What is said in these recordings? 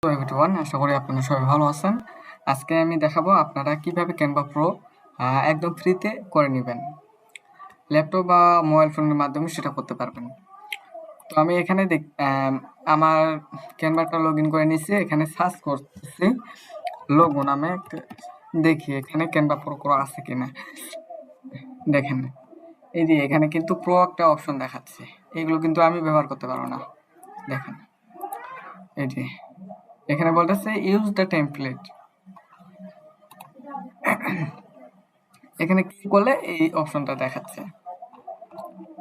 Hello everyone, আশা করি আপনারা সবাই ভালো আছেন। আজকে আমি দেখাবো আপনারা কিভাবে ক্যানভা প্রো একদম ফ্রিতে করে নেবেন। ল্যাপটপ বা মোবাইল ফোনের মাধ্যমে সেটা করতে পারবেন। তো আমি এখানে আমার ক্যানভাটা লগ ইন করে নিয়েছি। এখানে সার্চ করতেছি লোগো নামে, দেখি এখানে ক্যানভা প্রো করা আছে কিনা। দেখেন, এই যে এখানে কিন্তু প্রো একটা অপশন দেখাচ্ছে। এগুলো কিন্তু আমি ব্যবহার করতে পারবো না। দেখেন, এই যে এখানে বলতেছে ইউজ দ্য টেমপ্লেট। এখানে ক্লিক করলে এই অপশনটা দেখাচ্ছে,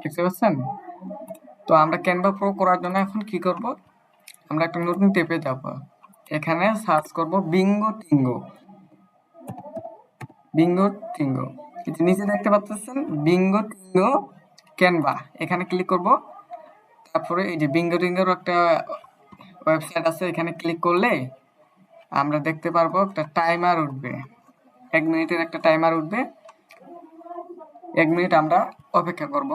দেখতে পাচ্ছেন? তো আমরা ক্যানভা প্রো করার জন্য এখন কি করব, আমরা একটা নতুন ট্যাবে যাব। এখানে সার্চ করব বিঙ্গো টিঙ্গো। বিঙ্গো টিঙ্গো, কিন্তু নিচে দেখতে পাচ্ছেন বিঙ্গো টিঙ্গো ক্যানভা। এখানে ক্লিক করব। তারপরে এই যে বিঙ্গো টিঙ্গোর একটা ওয়েবসাইট আছে, এখানে ক্লিক করলে আমরা দেখতে পারবো একটা টাইমার উঠবে। 1 মিনিটের একটা টাইমার উঠবে। 1 মিনিট আমরা অপেক্ষা করব।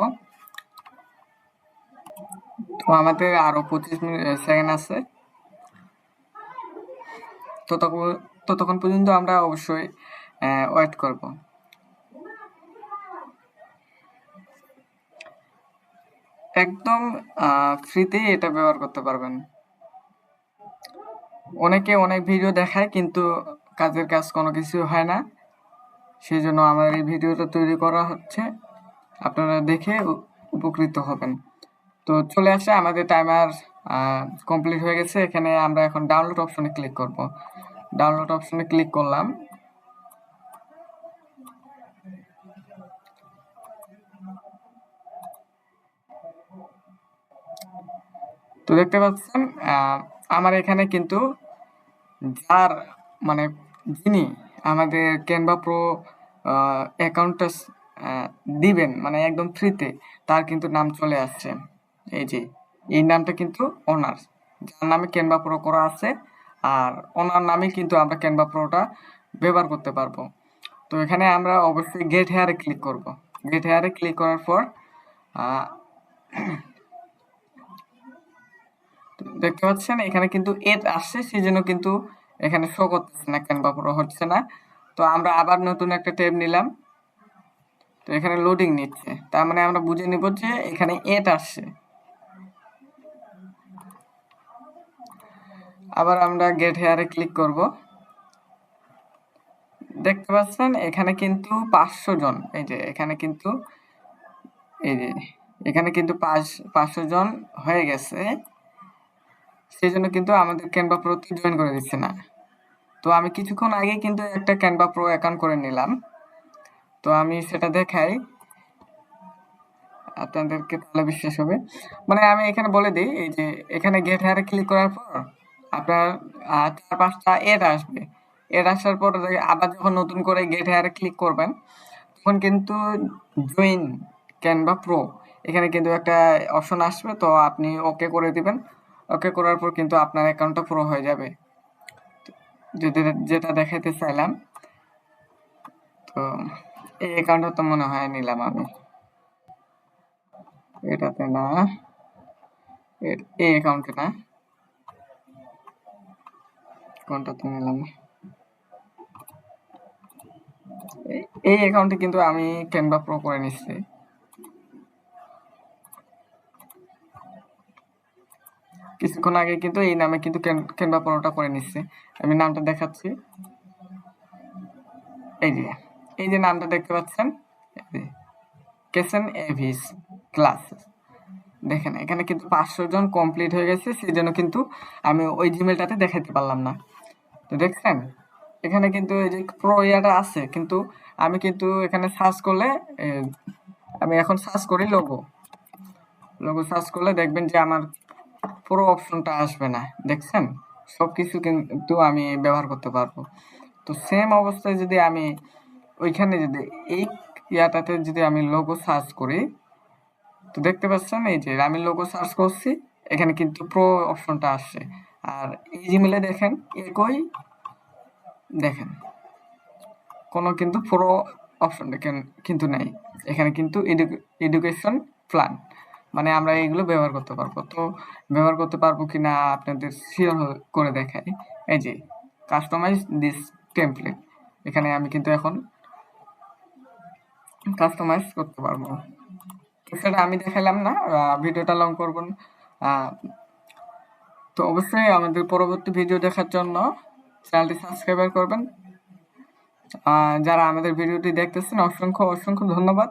তো আমাদের আরো 25 সেকেন্ড আছে। ততক্ষণ পর্যন্ত আমরা অবশ্যই ওয়েট করব। একদম ফ্রিতেই এটা ব্যবহার করতে পারবেন। অনেকে অনেক ভিডিও দেখায় কিন্তু কাজের কাজ কোনো কিছু হয় না, সেই জন্য আমার এই ভিডিওটা তৈরি করা হচ্ছে। আপনারা দেখে উপকৃত হবেন। তো চলে আসে আমাদের টাইমার কমপ্লিট হয়ে গেছে। এখানে আমরা এখন ডাউনলোড অপশনে ক্লিক করব। ডাউনলোড অপশনে ক্লিক করলাম। তো দেখতে পাচ্ছেন আমার এখানে কিন্তু যার মানে যিনি আমাদের ক্যানভা প্রো অ্যাকাউন্টটা দিবেন, মানে একদম ফ্রিতে, তার কিন্তু নাম চলে আসছে। এই যে এই নামটা কিন্তু ওনার, যার নামে ক্যানভা প্রো করা আছে, আর ওনার নামে কিন্তু আমরা ক্যানভা প্রোটা ব্যবহার করতে পারবো। তো এখানে আমরা অবশ্যই গেট হেয়ারে ক্লিক করব। গেট হেয়ারে ক্লিক করার পর দেখতে পাচ্ছেন এখানে কিন্তু এড আসছে, সেই জন্য কিন্তু এখানে শো করতেছে না, ক্যানভা প্রো হচ্ছে না। তো আমরা আবার নতুন একটা ট্যাব নিলাম। তো এখানে লোডিং নিচ্ছে, তার মানে আমরা বুঝে নিব যে এখানে এড আসছে। আবার আমরা গেট হেয়ারে ক্লিক করব। দেখতে পাচ্ছেন এখানে কিন্তু 500 জন, এই যে এখানে কিন্তু এই যে এখানে কিন্তু 500 জন হয়ে গেছে, সেই জন্য কিন্তু আমাদের ক্যানভা প্রোতে জয়েন করে দিচ্ছে না। তো আমি কিছুক্ষণ আগে কিন্তু একটা ক্যানভা প্রো অ্যাকাউন্ট করে নিলাম। তো আমি সেটা দেখাই, আপনাদেরকে তাহলে বিশ্বাস হবে। মানে আমি এখানে বলে দিই, এই যে এখানে গেট হেয়ারে ক্লিক করার পর আপনার 4-5টা এড আসবে। এড আসার পর আবার যখন নতুন করে গেট হেয়ারে ক্লিক করবেন, তখন কিন্তু জয়েন ক্যানভা প্রো এখানে কিন্তু একটা অপশন আসবে। তো আপনি ওকে করে দিবেন। ওকে করার পর কিন্তু আপনার অ্যাকাউন্টটা প্রো হয়ে যাবে, যেটা দেখাইতে চাইলাম। তো এই অ্যাকাউন্টটা তো মনে হয় নিলাম আমি, এটাতে না, এই অ্যাকাউন্টে না, কোনটাতে নিলাম, এই অ্যাকাউন্টে কিন্তু আমি ক্যানভা প্রো করে নিচ্ছি। কিছুক্ষণ আগে কিন্তু এই নামে কিন্তু ক্যানভা প্রোটা করে নিচ্ছি। আমি নামটা দেখাচ্ছি। এই যে নামটা দেখতে পাচ্ছেন, কেসেন এভিস ক্লাস। দেখেন এখানে কিন্তু 500 জন কমপ্লিট হয়ে গেছে, সেই জন্য কিন্তু আমি ওই জিমেলটাতে দেখাতে পারলাম না। তো দেখছেন এখানে কিন্তু এই যে প্রো ইয়াটা আছে, কিন্তু আমি কিন্তু এখানে সার্চ করলে আমি এখন সার্চ করি লোগো সার্চ করলে দেখবেন যে আমার পুরো অপশনটা আসবে না। দেখছেন, সবকিছু কিন্তু আমি ব্যবহার করতে পারবো। তো সেম অবস্থায় যদি আমি ওইখানে যদি এই ইয়াটাতে যদি আমি লোগো সার্চ করি, তো দেখতে পাচ্ছেন এই যে আমি লোগো সার্চ করছি, এখানে কিন্তু প্রো অপশনটা আসছে। আর এই জিমেলে দেখেন একই, দেখেন কোনো কিন্তু প্রো অপশনটা কিন্তু নাই। এখানে কিন্তু এডুকেশন প্ল্যান, মানে আমরা এইগুলো ব্যবহার করতে পারবো। তো ব্যবহার করতে পারবো কিনা আপনাদের শিওর করে দেখাই। এই যে কাস্টমাইজ দিস টেমপ্লেট, এখানে আমি কিন্তু এখন কাস্টমাইজ করতে পারবো। তো সেটা আমি দেখালাম না, ভিডিওটা লং করব না। তো অবশ্যই আমাদের পরবর্তী ভিডিও দেখার জন্য চ্যানেলটি সাবস্ক্রাইব করবেন। যারা আমাদের ভিডিওটি দেখতেছেন অসংখ্য অসংখ্য ধন্যবাদ।